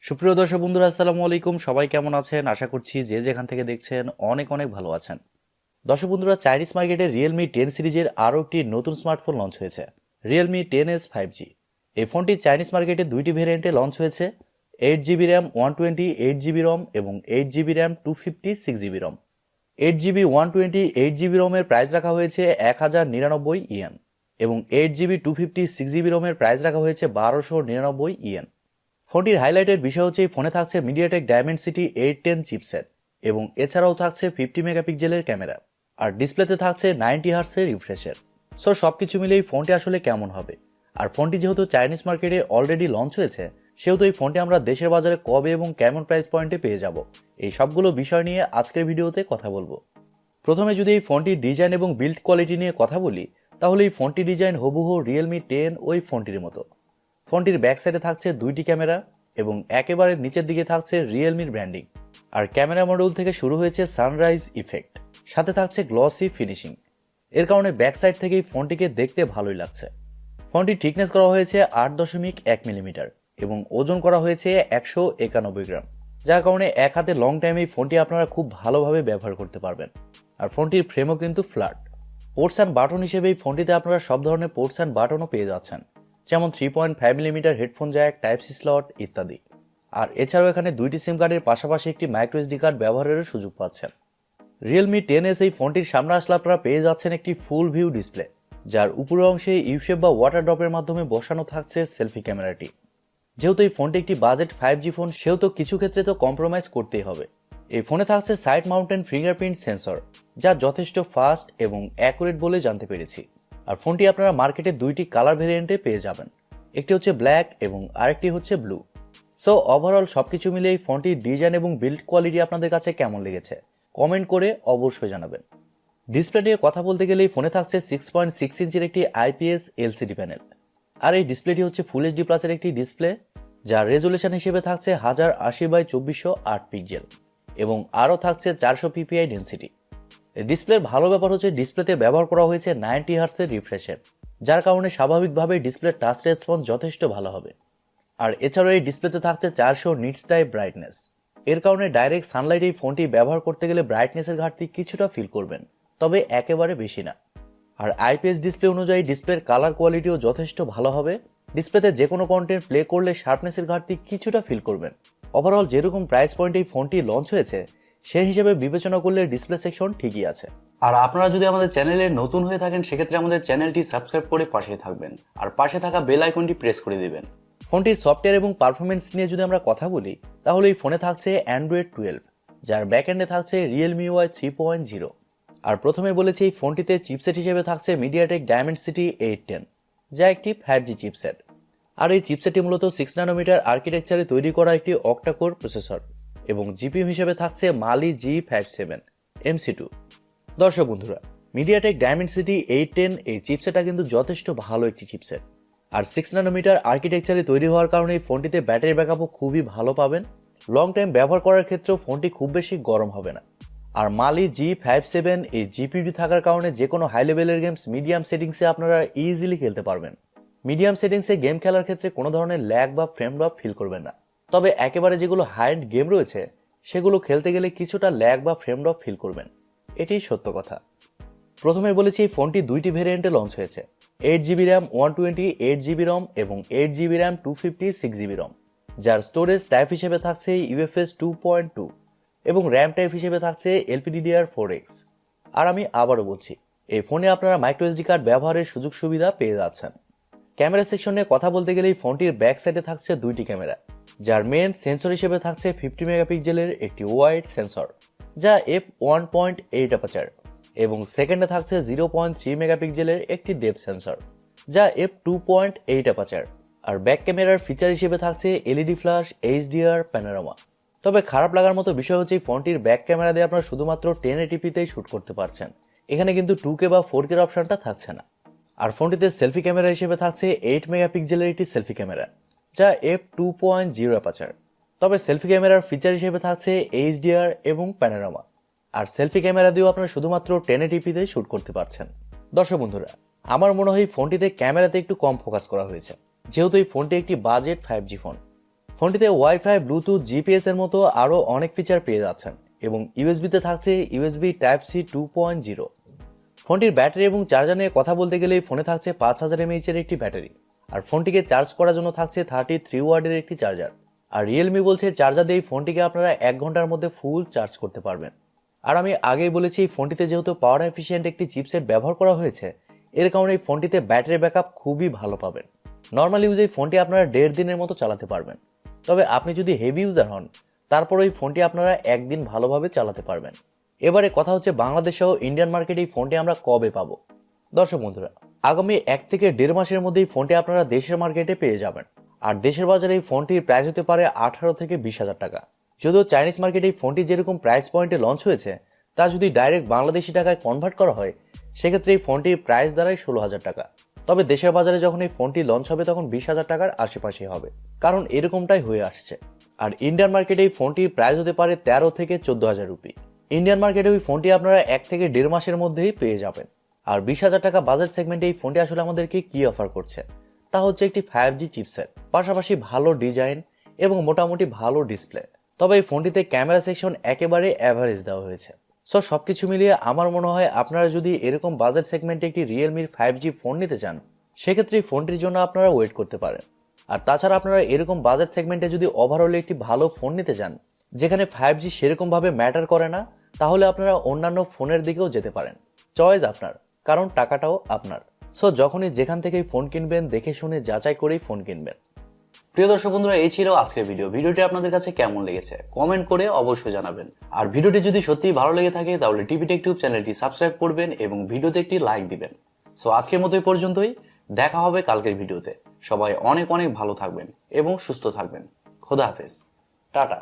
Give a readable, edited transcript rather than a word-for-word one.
সুপ্রিয় দর্শক বন্ধুরা, আসসালামু আলাইকুম। সবাই কেমন আছেন? আশা করছি যে যেখান থেকে দেখছেন অনেক অনেক ভালো আছেন। দর্শক বন্ধুরা, চাইনিজ মার্কেটে রিয়েলমি 10 সিরিজের আরও একটি নতুন স্মার্টফোন লঞ্চ হয়েছে, রিয়েলমি 10s 5G। এই ফোনটি চাইনিজ মার্কেটে দুইটি ভেরিয়েন্টে লঞ্চ হয়েছে, 8GB র্যাম 128 8GB রম এবং 8GB র্যাম 256 6GB রম। 8GB 128 8GB রমের প্রাইস রাখা হয়েছে 1099 ইয়েন এবং 8GB 256 6GB রমের প্রাইস রাখা হয়েছে 1299 ইয়েন। ফোনটির হাইলাইটের বিষয় হচ্ছে এই ফোনে থাকছে MediaTek Dimensity 810 চিপসেট এবং এছাড়াও থাকছে 50 মেগাপিক্সেলের ক্যামেরা, আর ডিসপ্লেতে থাকছে 90 হার্টসের রিফ্রেশের। সো সবকিছু মিলেই ফোনটি আসলে কেমন হবে, আর ফোনটি যেহেতু চাইনিজ মার্কেটে অলরেডি লঞ্চ হয়েছে, সেহেতু এই ফোনটি আমরা দেশের বাজারে কবে এবং কেমন প্রাইস পয়েন্টে পেয়ে যাব, এই সবগুলো বিষয় নিয়ে আজকের ভিডিওতে কথা বলবো। প্রথমে যদি এই ফোনটির ডিজাইন এবং বিল্ড কোয়ালিটি নিয়ে কথা বলি, তাহলে এই ফোনটির ডিজাইন হুবহু রিয়েলমি 10 ওই ফোনটির মতো। ফোনটির ব্যাক সাইডে থাকছে দুইটি ক্যামেরা এবং একেবারে নিচের দিকে থাকছে রিয়েলমির ব্র্যান্ডিং, আর ক্যামেরা মডিউল থেকে শুরু হয়েছে সানরাইজ ইফেক্ট, সাথে থাকছে গ্লসি ফিনিশিং। এর কারণে ব্যাক সাইড থেকেই ফোনটিকে দেখতে ভালোই লাগছে। ফোনটি থিকনেস করা হয়েছে 8.1 মিলিমিটার এবং ওজন করা হয়েছে 191 গ্রাম, যার কারণে এক হাতে লং টাইম এই ফোনটি আপনারা খুব ভালোভাবে ব্যবহার করতে পারবেন। আর ফোনটির ফ্রেমও কিন্তু ফ্ল্যাট। পোর্টস অ্যান্ড বাটন হিসেবে এই ফোনটিতে আপনারা সব ধরনের পোর্টস অ্যান্ড বাটনও পেয়ে যাচ্ছেন, যেমন 3.5mm headphone jack, type C slot ইত্যাদি। আর এছাড়াও এখানে দুইটি সিম কার্ডের পাশাপাশি একটি মাইক্রো এসডি কার্ড ব্যবহারেরও সুযোগ পাচ্ছেন। রিয়েলমি 10s এই ফোনটির সামনে আসলে আপনারা পেয়ে যাচ্ছেন একটি ফুল ভিউ ডিসপ্লে, যার উপরের অংশে ইউশেপ বা ওয়াটার ড্রপের মাধ্যমে বসানো থাকছে সেলফি ক্যামেরাটি। যেহেতু এই ফোনটি একটি বাজেট 5G ফোন, সেহেতু কিছু ক্ষেত্রে তো কম্প্রোমাইজ করতেই হবে। এই ফোনে থাকছে সাইড মাউন্টেন ফিঙ্গারপ্রিন্ট সেন্সর, যা যথেষ্ট ফাস্ট এবং অ্যাকুরেট বলে জানতে পেরেছি। আর ফোনটি আপনারা মার্কেটে দুইটি কালার ভেরিয়েন্টে পেয়ে যাবেন, একটি হচ্ছে ব্ল্যাক এবং আরেকটি হচ্ছে ব্লু। সো ওভারঅল সবকিছু মিলে এই ফোনটির ডিজাইন এবং বিল্ড কোয়ালিটি আপনাদের কাছে কেমন লেগেছে কমেন্ট করে অবশ্যই জানাবেন। ডিসপ্লে নিয়ে কথা বলতে গেলে এই ফোনে থাকছে 6.6 ইঞ্চির একটি IPS LCD প্যানেল, আর এই ডিসপ্লেটি হচ্ছে ফুল HD প্লাসের একটি ডিসপ্লে, যার রেজুলেশন হিসেবে থাকছে 1080x2408 পিক্সেল এবং আরও থাকছে 400 ppi ডেন্সিটি। ডিসপ্লের ভালো ব্যাপার হচ্ছে ডিসপ্লেতে ব্যবহার করা হয়েছে 90 হার্টসের রিফ্রেশের, যার কারণে স্বাভাবিকভাবে ডিসপ্লের টাচ রেসপন্স যথেষ্ট ভালো হবে। আর এছাড়াও এই ডিসপ্লেতে থাকছে 400 নিটস টাইপ ব্রাইটনেস। এর কারণে ডাইরেক্ট সানলাইট এই ফোনটি ব্যবহার করতে গেলে ব্রাইটনেসের ঘাটতি কিছুটা ফিল করবেন, তবে একেবারে বেশি না। আর IPS ডিসপ্লে অনুযায়ী ডিসপ্লের কালার কোয়ালিটিও যথেষ্ট ভালো হবে। ডিসপ্লেতে যে কোনো কন্টেন্ট প্লে করলে শার্পনেসের ঘাটতি কিছুটা ফিল করবেন। ওভারঅল যেরকম প্রাইস পয়েন্টে এই ফোনটি লঞ্চ হয়েছে, সেই হিসেবে বিবেচনা করলে ডিসপ্লে সেকশন ঠিকই আছে। আর আপনারা যদি আমাদের চ্যানেলে নতুন হয়ে থাকেন, সেক্ষেত্রে আমাদের চ্যানেলটি সাবস্ক্রাইব করে পাশে থাকবেন আর পাশে থাকা বেল আইকনটি প্রেস করে দিবেন। ফোনটির সফটওয়্যার এবং পারফরমেন্স নিয়ে যদি আমরা কথা বলি, তাহলে এই ফোনে থাকছে Android 12, যার ব্যাকএন্ডে থাকছে Realme UI 3.0। আর প্রথমে বলেছি এই ফোনটিতে চিপসেট হিসেবে থাকছে MediaTek Dimensity 810, যা একটি 5G চিপসেট। আর এই চিপসেটটি মূলত 6 ন্যানোমিটার আর্কিটেকচারে তৈরি করা একটি Octa-core প্রসেসর এবং জিপিইউ হিসেবে থাকছে Mali G57 MC2। দর্শক বন্ধুরা, MediaTek Dimensity 810 এই চিপসেটটা কিন্তু যথেষ্ট ভালো একটি চিপসেট, আর 6 ন্যানোমিটার আর্কিটেকচারে তৈরি হওয়ার কারণে এই ফোনটিতে ব্যাটারি ব্যাকআপও খুবই ভালো পাবেন। লং টাইম ব্যবহার করার ক্ষেত্রেও ফোনটি খুব বেশি গরম হবে না। আর Mali G57 এই জিপিইউ থাকার কারণে যে কোনো হাই লেভেলের গেমস মিডিয়াম সেটিংসে আপনারা ইজিলি খেলতে পারবেন। মিডিয়াম সেটিংসে গেম খেলার ক্ষেত্রে কোনো ধরনের ল্যাগ বা ফ্রেম ড্রপ ফিল করবেন না, তবে একেবারে যেগুলো হাই এন্ড গেম রয়েছে সেগুলো খেলতে গেলে কিছুটা ল্যাগ বা ফ্রেম ড্রপ ফিল করবেন, এটাই সত্য কথা। প্রথমে বলেছি এই ফোনটি দুইটি ভেরিয়েন্টে লঞ্চ হয়েছে, 8GB র্যাম 128 8GB রম এবং 8GB র্যাম 256 6GB রম, যার স্টোরেজ টাইপ হিসেবে থাকছে UFS 2.2 এবং র্যাম টাইপ হিসেবে থাকছে LPDDR4X। আর আমি আবারও বলছি, এই ফোনে আপনারা মাইক্রো এসডি কার্ড ব্যবহারের সুযোগ সুবিধা পেয়ে যাচ্ছেন। ক্যামেরা সেকশনে কথা বলতে গেলে এই ফোনটির ব্যাক সাইডে থাকছে দুইটি ক্যামেরা, যার মেন সেন্সর হিসেবে থাকছে 50 মেগাপিক্সেলের একটি ওয়াইড সেন্সর, যা f1.8 অ্যাপারচার, এবং সেকেন্ডে থাকছে 0.3 মেগাপিক্সেলের একটি ডেপথ সেন্সর, যা f2.8 অ্যাপারচার। আর ব্যাক ক্যামেরার ফিচার হিসেবে থাকছে LED ফ্ল্যাশ, HDR, প্যানোরামা। তবে খারাপ লাগার মতো বিষয় হচ্ছে এই ফোনটির ব্যাক ক্যামেরা দিয়ে আপনারা শুধুমাত্র 1080pতেই শ্যুট করতে পারছেন, এখানে কিন্তু 2K বা 4K অপশনটা থাকছে না। আর ফোনটিতে সেলফি ক্যামেরা হিসেবে থাকছে 8 মেগাপিক্সেলের একটি সেলফি ক্যামেরা, যা f2.0 অ্যাপারচার। তবে সেলফি ক্যামেরার ফিচার হিসেবে থাকছে HDR এবং প্যানোরামা, আর সেলফি ক্যামেরা দিয়েও আপনারা শুধুমাত্র 1080pতে শ্যুট করতে পারছেন। দর্শক বন্ধুরা, আমার মনে হয় ফোনটিতে ক্যামেরাতে একটু কম ফোকাস করা হয়েছে, যেহেতু এই ফোনটি একটি বাজেট 5G ফোন। ফোনটিতে ওয়াইফাই, ব্লুটুথ, জিপিএস এর মতো আরও অনেক ফিচার পেয়ে যাচ্ছেন এবং ইউএসবিতে থাকছে ইউএসবি টাইপ-সি 2.0। ফোনটির ব্যাটারি এবং চার্জার নিয়ে কথা বলতে গেলে ফোনে থাকছে 5000 mAh এর একটি ব্যাটারি, আর ফোনটিকে চার্জ করার জন্য থাকছে 33 ওয়াটের একটি চার্জার। আর রিয়েলমি বলছে চার্জার দিয়ে ফোনটিকে আপনারা 1 ঘন্টার মধ্যে ফুল চার্জ করতে পারবেন। আর আমি আগেই বলেছি এই ফোনটিতে যেহেতু পাওয়ার এফিশিয়েন্ট একটি চিপসেট ব্যবহার করা হয়েছে, এর কারণে এই ফোনটিতে ব্যাটারি ব্যাকআপ খুবই ভালো পাবেন। নর্মাল ইউজে এই ফোনটি আপনারা 1.5 দিনের মতো চালাতে পারবেন, তবে আপনি যদি হেভি ইউজার হন তারপর এই ফোনটি আপনারা একদিন ভালোভাবে চালাতে পারবেন। এবারে কথা হচ্ছে বাংলাদেশ সহ ইন্ডিয়ান মার্কেটে এই ফোনটি আমরা কবে পাবো। দর্শক বন্ধুরা, আগামী 1 থেকে 1.5 মাসের মধ্যে এই ফোনটি আপনারা দেশের মার্কেটে পেয়ে যাবেন। আর দেশের বাজারে এই ফোনটির প্রাইস হতে পারে 18 থেকে 20,000 টাকা। যদিও চাইনিজ মার্কেটে এই ফোনটি যেরকম প্রাইস পয়েন্টে লঞ্চ হয়েছে তা যদি ডাইরেক্ট বাংলাদেশি টাকায় কনভার্ট করা হয় সেক্ষেত্রে এই ফোনটির প্রাইস দাঁড়ায় 16,000 টাকা। তবে দেশের বাজারে যখন এই ফোনটি লঞ্চ হবে তখন 20,000 টাকার আশেপাশে হবে, কারণ এরকমটাই হয়ে আসছে। আর ইন্ডিয়ান মার্কেটে এই ফোনটির প্রাইস হতে পারে 13 থেকে 14,000 রুপি। ইন্ডিয়ান মার্কেটে ওই ফোনটি আপনারা 1 থেকে 1.5 মাসের মধ্যেই পেয়ে যাবেন। আর 20,000 টাকা বাজেট সেগমেন্টে এই ফোনটি আসলে আমাদেরকে কি অফার করছে, তা হচ্ছে একটি 5G চিপসেট, পাশাপাশি ভালো ডিজাইন এবং মোটামুটি ভালো ডিসপ্লে। তবে এই ফোনটিতে ক্যামেরা সেকশন একেবারে অ্যাভারেজ দেওয়া হয়েছে। সো সবকিছু মিলিয়ে আমার মনে হয় আপনারা যদি এরকম বাজেট সেগমেন্টে একটি রিয়েলমির 5G ফোন নিতে চান সেক্ষেত্রে এই ফোনটির জন্য আপনারা ওয়েট করতে পারেন। আর তাছাড়া আপনারা এরকম বাজেট সেগমেন্টে যদি ওভারঅল একটি ভালো ফোন নিতে চান যেখানে 5G সেরকমভাবে ম্যাটার করে না, তাহলে আপনারা অন্যান্য ফোনের দিকেও যেতে পারেন। চয়েস আপনার, কারণ টাকাটাও আপনার। সো যখনই যেখান থেকেই ফোন কিনবেন দেখে শুনে যাচাই করেই ফোন কিনবেন। প্রিয় দর্শক বন্ধুরা, এই ছিল আজকের ভিডিওটি আপনাদের কাছে কেমন লেগেছে কমেন্ট করে অবশ্যই জানাবেন। আর ভিডিওটি যদি সত্যিই ভালো লেগে থাকে তাহলে টিভি টেকটিউব চ্যানেলটি সাবস্ক্রাইব করবেন এবং ভিডিওতে একটি লাইক দিবেন। সো আজকের মতো এই পর্যন্তই, দেখা হবে কালকের ভিডিওতে। সবাই অনেক অনেক ভালো থাকবেন এবং সুস্থ থাকবেন। খোদা হাফেজ, টাটা।